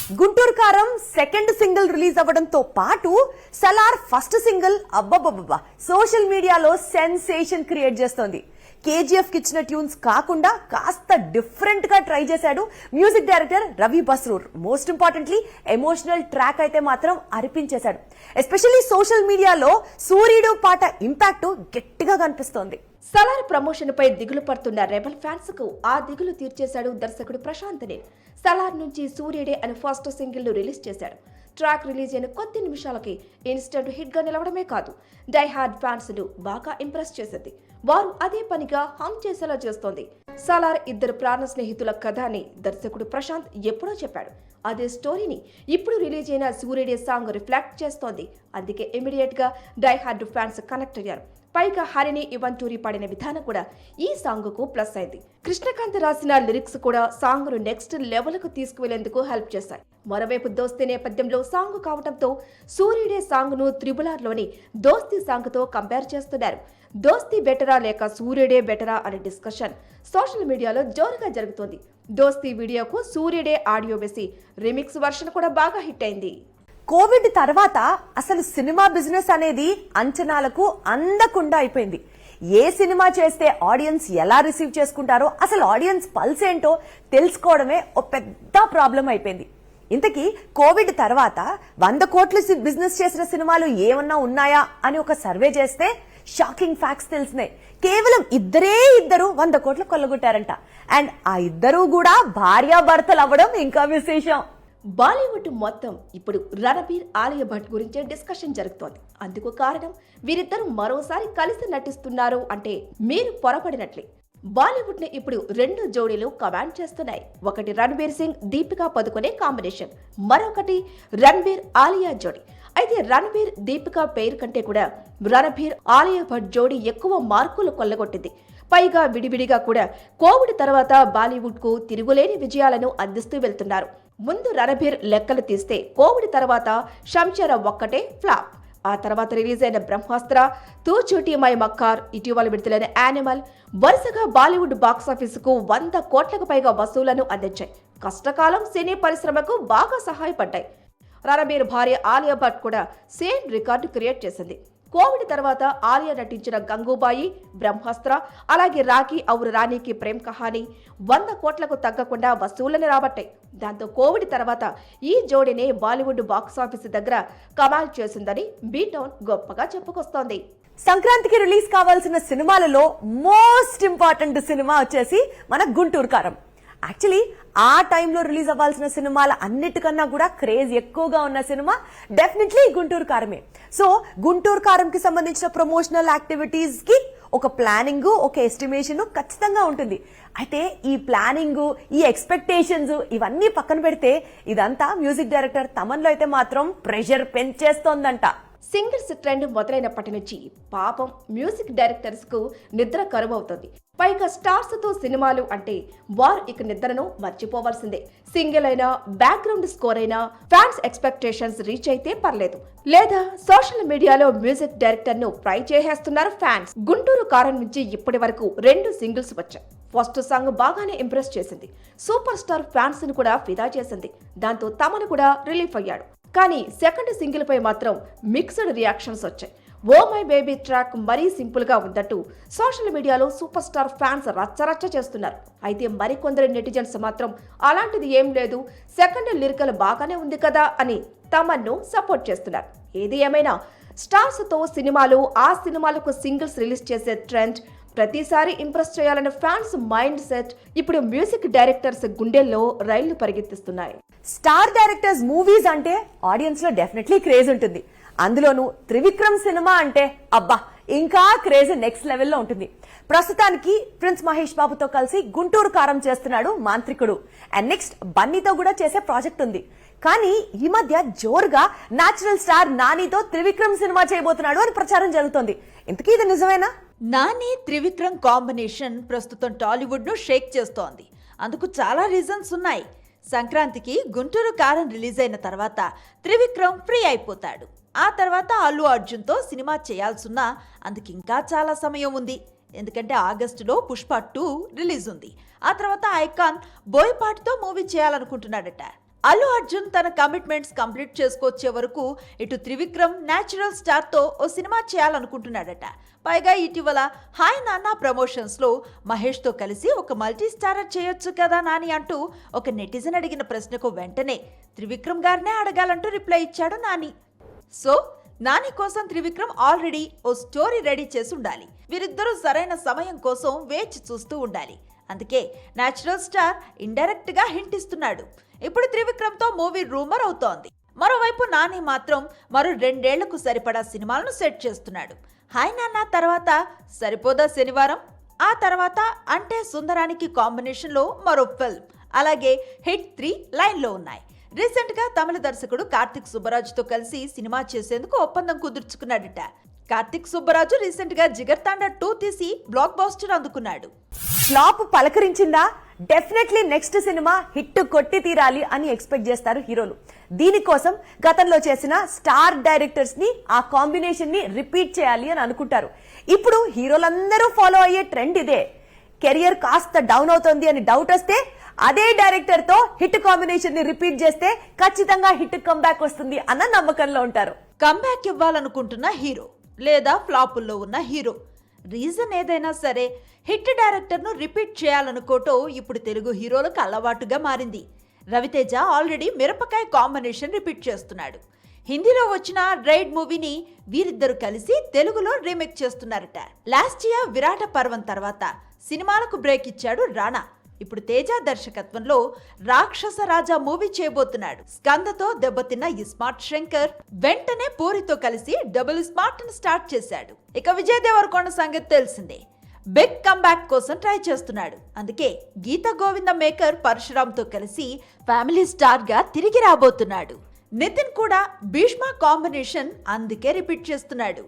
గుంటూరు కారం second single release అవ్వడంతో పాటు సలార్ ఫస్ట్ సింగిల్ అబ్బబ్బబ్బా సోషల్ మీడియాలో సెన్సేషన్ క్రియేట్ చేస్తోంది. కేజీఎఫ్ కి ఇచ్చిన ట్యూన్స్ కాకుండా కాస్త డిఫరెంట్ గా ట్రై చేశాడు music director Ravi Basrur. Most importantly emotional track అయితే మాత్రం అరిపించేశాడు. ఎస్పెషల్లీ సోషల్ మీడియాలో సూర్యుడు పాట ఇంపాక్ట్ గట్టిగా కనిపిస్తోంది. సలార్ ప్రమోషన్ పై దిగులు పడుతున్న రెబల్ ఫ్యాన్స్ కు ఆ దిగులు తీర్చేశాడు దర్శకుడు ప్రశాంత్ నీల్. సలార్ నుంచి సూర్యుడే అనే ఫస్ట్ సింగిల్ ను రిలీజ్ చేశాడు. ట్రాక్ రిలీజ్ అయిన కొద్ది నిమిషాలకి ఇన్స్టెంట్ హిట్ గా నిలవడమే కాదు, డై హార్డ్ ఫ్యాన్స్ ను బాగా ఇంప్రెస్ చేసింది. వారు అదే పనిగా హమ్ చేసేలా చేస్తోంది. సలార్ ఇద్దరు ప్రాణ స్నేహితుల కథ అని దర్శకుడు ప్రశాంత్ ఎప్పుడో చెప్పాడు. అదే స్టోరీని ఇప్పుడు రిలీజ్ అయిన సూర్యుడే సాంగ్ రిఫ్లెక్ట్ చేస్తోంది. అందుకే ఇమీడియట్ గా డై హార్డ్ ఫ్యాన్స్ కనెక్ట్ అయ్యారు. పైగా హరిని ఇవంటూరి పాడిన విధానం కూడా ఈ సాంగ్ కు ప్లస్ అయింది. కృష్ణకాంత్ రాసిన లిరిక్స్ కూడా సాంగ్ ను నెక్స్ట్ లెవెల్ కు తీసుకువెళ్లేందుకు హెల్ప్ చేశాయి. మరోవైపు దోస్తీ నేపథ్యంలో సాంగ్ కావడంతో సూర్యుడే సాంగ్ ను త్రిబుల్ లోని దోస్తీ సాంగ్ తో కంపేర్ చేస్తున్నారు. దోస్తీ బెటరా లేక సూర్యుడే బెటరా అనే డిస్కషన్ సోషల్ మీడియాలో జోరుగా జరుగుతోంది. దోస్తీ వీడియోకు సూర్యుడే ఆడియో వేసి రీమిక్స్ వర్షన్ కూడా బాగా హిట్ అయింది. కోవిడ్ తర్వాత అసలు సినిమా బిజినెస్ అనేది అంచనాలకు అందకుండా అయిపోయింది. ఏ సినిమా చేస్తే ఆడియన్స్ ఎలా రిసీవ్ చేసుకుంటారో, అసలు ఆడియన్స్ పల్స్ ఏంటో తెలుసుకోవడమే ఓ పెద్ద ప్రాబ్లం అయిపోయింది. ఇంతకీ కోవిడ్ తర్వాత 100 కోట్లు బిజినెస్ చేసిన సినిమాలు ఏమన్నా ఉన్నాయా అని ఒక సర్వే చేస్తే షాకింగ్ ఫ్యాక్ట్స్ తెలిసినాయి. కేవలం ఇద్దరు 100 కోట్లు కొల్లగొట్టారంట. అండ్ ఆ ఇద్దరు కూడా భార్యాభర్తలు అవ్వడం ఇంకా విశేషం. బాలీవుడ్ మొత్తం ఇప్పుడు రణబీర్ ఆలియా భట్ గురించే డిస్కషన్ జరుగుతోంది. అందుకు కారణం వీరిద్దరూ మరోసారి కలిసి నటిస్తున్నారు అంటే మీరు పొరపడినట్లే. బాలీవుడ్ ని ఇప్పుడు 2 జోడీలు కమాండ్ చేస్తున్నాయి. ఒకటి రణబీర్ సింగ్ దీపికా పదుకొనే కాంబినేషన్, మరొకటి రణబీర్ ఆలియా జోడీ. అయితే రణబీర్ దీపికా పేరు కంటే కూడా రణబీర్ ఆలియా భట్ జోడీ ఎక్కువ మార్కులు కొల్లగొట్టింది. పైగా విడివిడిగా కూడా కోవిడ్ తర్వాత బాలీవుడ్ కు తిరుగులేని విజయాలను అందిస్తూ వెళ్తున్నారు. ముందు రణబీర్ లెక్కలు తీస్తే కోవిడ్ తర్వాత షంషర ఒక్కటే ఫ్లాప్. ఆ తర్వాత రిలీజ్ అయిన బ్రహ్మాస్త్ర, తూ చోటీ మై మక్కార్, ఇటీవల విడుదలైన యానిమల్ వరుసగా బాలీవుడ్ బాక్సాఫీస్ కు 100 కోట్లకు పైగా వసూళ్లను అందించాయి. కష్టకాలం సినీ పరిశ్రమకు బాగా సహాయపడ్డాయి. రణబీర్ భార్య ఆలియా భట్ కూడా సేమ్ రికార్డు క్రియేట్ చేసింది. కోవిడ్ తర్వాత ఆలియా నటించిన గంగూబాయి, బ్రహ్మాస్త్ర, అలాగే రాఖీ ఔర్ రాణికి ప్రేమ్ కహానీ 100 కోట్లకు తగ్గకుండా వసూళ్లను రాబట్టాయి. దాంతో కోవిడ్ తర్వాత ఈ జోడీనే బాలీవుడ్ బాక్సాఫీస్ దగ్గర కమాల్ చేసిందని బీటౌన్ గొప్పగా చెప్పుకొస్తోంది. సంక్రాంతికి రిలీజ్ కావాల్సిన సినిమాలలో మోస్ట్ ఇంపార్టెంట్ సినిమా వచ్చేసి మన గుంటూరు కారం. యాక్చువల్లీ ఆ టైంలో రిలీజ్ అవ్వాల్సిన సినిమాల అన్నిటికన్నా కూడా క్రేజ్ ఎక్కువగా ఉన్న సినిమా డెఫినెట్లీ గుంటూరు కారమే. సో గుంటూరు కారం కి సంబంధించిన ప్రమోషనల్ యాక్టివిటీస్ కి ఒక ప్లానింగ్, ఒక ఎస్టిమేషన్ ఖచ్చితంగా ఉంటుంది. అయితే ఈ ప్లానింగ్, ఈ ఎక్స్పెక్టేషన్స్ ఇవన్నీ పక్కన పెడితే ఇదంతా మ్యూజిక్ డైరెక్టర్ తమన్లో అయితే మాత్రం ప్రెషర్ పెంచేస్తోందంట. సింగిల్స్ ట్రెండ్ మొదలైనప్పటి నుంచి పాపం మ్యూజిక్ డైరెక్టర్స్ కు నిద్ర కరువవుతుంది. పైగా స్టార్స్ తో సినిమాలు అంటే వారు ఇక నిద్రను మర్చిపోవాల్సిందే. సింగిల్ అయినా, బ్యాక్గ్రౌండ్ స్కోర్ అయినా ఫ్యాన్స్ ఎక్స్పెక్టేషన్స్ రీచ్ అయితే పర్లేదు, లేదా సోషల్ మీడియాలో మ్యూజిక్ డైరెక్టర్ ను ట్రై చేసేస్తున్నారు ఫ్యాన్స్. గుంటూరు కారం నుంచి ఇప్పటి వరకు 2 సింగిల్స్ వచ్చాయి. ఫస్ట్ సాంగ్ బాగానే ఇంప్రెస్ చేసింది. సూపర్ స్టార్ ఫ్యాన్స్ ను కూడా ఫిదా చేసింది. దాంతో తమను కూడా రిలీఫ్ అయ్యాడు. కానీ సెకండ్ సింగిల్ పై మాత్రం మిక్స్డ్ రియాక్షన్స్ వచ్చాయి. ఓ మై బేబీ ట్రాక్ మరీ సింపుల్ గా ఉందంటూ సోషల్ మీడియాలో సూపర్ స్టార్ ఫ్యాన్స్ రచ్చరచ్చ చేస్తున్నారు. అయితే మరికొందరు నెటిజన్స్ మాత్రం అలాంటిది ఏం లేదు, సెకండ్ లిరికల్ బాగానే ఉంది కదా అని తమన్ను సపోర్ట్ చేస్తున్నారు. ఏది ఏమైనా స్టార్స్ తో సినిమాలు, ఆ సినిమాలకు సింగిల్స్ రిలీజ్ చేసే ట్రెండ్, ప్రతిసారి ఇంప్రెస్ చేయాలన్న ఫ్యాన్స్ మైండ్ సెట్ ఇప్పుడు మ్యూజిక్ డైరెక్టర్స్ గుండెల్లో రైళ్లు పరిగెత్తిస్తున్నాయి. స్టార్ డైరెక్టర్స్ మూవీస్ అంటే ఆడియన్స్ లో డెఫినెట్లీ క్రేజ్ ఉంటుంది. అందులోనూ త్రివిక్రమ్ సినిమా అంటే అబ్బా ఇంకా క్రేజ్ నెక్స్ట్ లెవెల్లో ఉంటుంది. ప్రస్తుతానికి ప్రిన్స్ మహేష్ బాబుతో కలిసి గుంటూరు కారం చేస్తున్నాడు మాంత్రికుడు. అండ్ నెక్స్ట్ బన్నీతో కూడా చేసే ప్రాజెక్ట్ ఉంది. కానీ ఈ మధ్య జోరుగా నేచురల్ స్టార్ నానితో త్రివిక్రమ్ సినిమా చేయబోతున్నాడు అని ప్రచారం జరుగుతోంది. ఇంతకీ ఇది నిజమేనా? నాని త్రివిక్రమ్ కాంబినేషన్ ప్రస్తుతం టాలీవుడ్ ను షేక్ చేస్తోంది. అందుకు చాలా రీజన్స్ ఉన్నాయి. సంక్రాంతికి గుంటూరు కారం రిలీజ్ అయిన తర్వాత త్రివిక్రమ్ ఫ్రీ అయిపోతాడు. ఆ తర్వాత అల్లు అర్జున్తో సినిమా చేయాల్సున్నా అందుకు ఇంకా చాలా సమయం ఉంది. ఎందుకంటే ఆగస్టులో పుష్ప 2 రిలీజ్ ఉంది. ఆ తర్వాత ఐకాన్ బోయపాటితో మూవీ చేయాలనుకుంటున్నాడట. అల్లు అర్జున్ తన కమిట్మెంట్స్ కంప్లీట్ చేసుకొచ్చే వరకు ఇటు త్రివిక్రమ్ న్యాచురల్ స్టార్ తో ఓ సినిమా చేయాలనుకుంటున్నాడట. పైగా ఇటీవల హాయ్ నాన్న ప్రమోషన్స్ లో మహేష్ తో కలిసి ఒక మల్టీ స్టారర్ చేయొచ్చు కదా నాని అంటూ ఒక నెటిజన్ అడిగిన ప్రశ్నకు వెంటనే త్రివిక్రమ్ గారినే అడగాలంటూ రిప్లై ఇచ్చాడు నాని. సో నాని కోసం త్రివిక్రమ్ ఆల్రెడీ ఓ స్టోరీ రెడీ చేసి ఉండాలి. వీరిద్దరూ సరైన సమయం కోసం వేచి చూస్తూ ఉండాలి. అందుకే న్యాచురల్ స్టార్ ఇండైరెక్ట్ గా హింట్ ఇస్తున్నాడు. ఇప్పుడు త్రివిక్రమ్ తో మూవీ రూమర్ అవుతోంది. మరోవైపు నాని మాత్రం మరో 2 ఏళ్లకు సరిపడా సినిమాలను సెట్ చేస్తున్నాడు. హాయ్ నాన్న తర్వాత సరిపోదా శనివారం, ఆ తర్వాత అంటే సుందరానికి కాంబినేషన్ లో మరో ఫిల్మ్, అలాగే హిట్ 3 లైన్ లో ఉన్నాయి. రీసెంట్ గా తమిళ దర్శకుడు కార్తిక్ సుబ్బరాజుతో కలిసి సినిమా చేసేందుకు ఒప్పందం కుదుర్చుకున్నాడట. కార్తిక్ సుబ్బరాజు రీసెంట్ గా జిగర్తాండా 2 తీసి బ్లాక్ బాస్టర్ అందుకున్నాడు. ఫ్లాప్ పలకరించిందా? డెఫినెట్లీ నెక్స్ట్ సినిమా హిట్ కొట్టి తీరాలి అని ఎక్స్పెక్ట్ చేస్తారు హీరోలు. దీనికోసం గతంలో చేసిన స్టార్ డైరెక్టర్స్ ని ఆ కాంబినేషన్ ని రిపీట్ చేయాలి అని అనుకుంటారు. ఇప్పుడు హీరోలందరూ ఫాలో అయ్యే ట్రెండ్ ఇదే. కెరియర్ కాస్త డౌన్ అవుతోంది అని డౌట్ వస్తే అదే డైరెక్టర్ తో హిట్ కాంబినేషన్ ని రిపీట్ చేస్తే ఖచ్చితంగా హిట్ కంబ్యాక్ వస్తుంది అన్న నమ్మకంలో ఉంటారు. కంబ్యాక్ ఇవ్వాలనుకుంటున్న హీరో లేదా ఫ్లాపుల్లో ఉన్న హీరో, రీజన్ ఏదైనా సరే హిట్ డైరెక్టర్ ను రిపీట్ చేయాలనుకోవటం ఇప్పుడు తెలుగు హీరోలకు అలవాటుగా మారింది. రవితేజ ఆల్రెడీ మిరపకాయ కాంబినేషన్ రిపీట్ చేస్తున్నాడు. హిందీలో వచ్చిన రైడ్ మూవీని వీరిద్దరు కలిసి తెలుగులో రీమేక్ చేస్తున్నారట. లాస్ట్ ఇయర్ విరాట పర్వం తర్వాత సినిమాలకు బ్రేక్ ఇచ్చాడు రానా. ఇప్పుడు తేజ దర్శకత్వంలో రాక్షస రాజా మూవీ చేయబోతున్నాడు. స్కందతో దెబ్బతిన్న ఈ స్మార్ట్ శంకర్ వెంటనే పూరితో కలిసి డబుల్ స్మార్ట్ ని స్టార్ట్ చేశాడు. ఇక విజయ్ దేవరకొండ సంగతి తెలిసిందే. బిగ్ కంబ్యాక్ కోసం ట్రై చేస్తున్నాడు. అందుకే గీత గోవింద మేకర్ పరశురామ్తో కలిసి ఫ్యామిలీ స్టార్ గా తిరిగి రాబోతున్నాడు. నితిన్ కూడా భీష్మ కాంబినేషన్ అందుకే రిపీట్ చేస్తున్నాడు.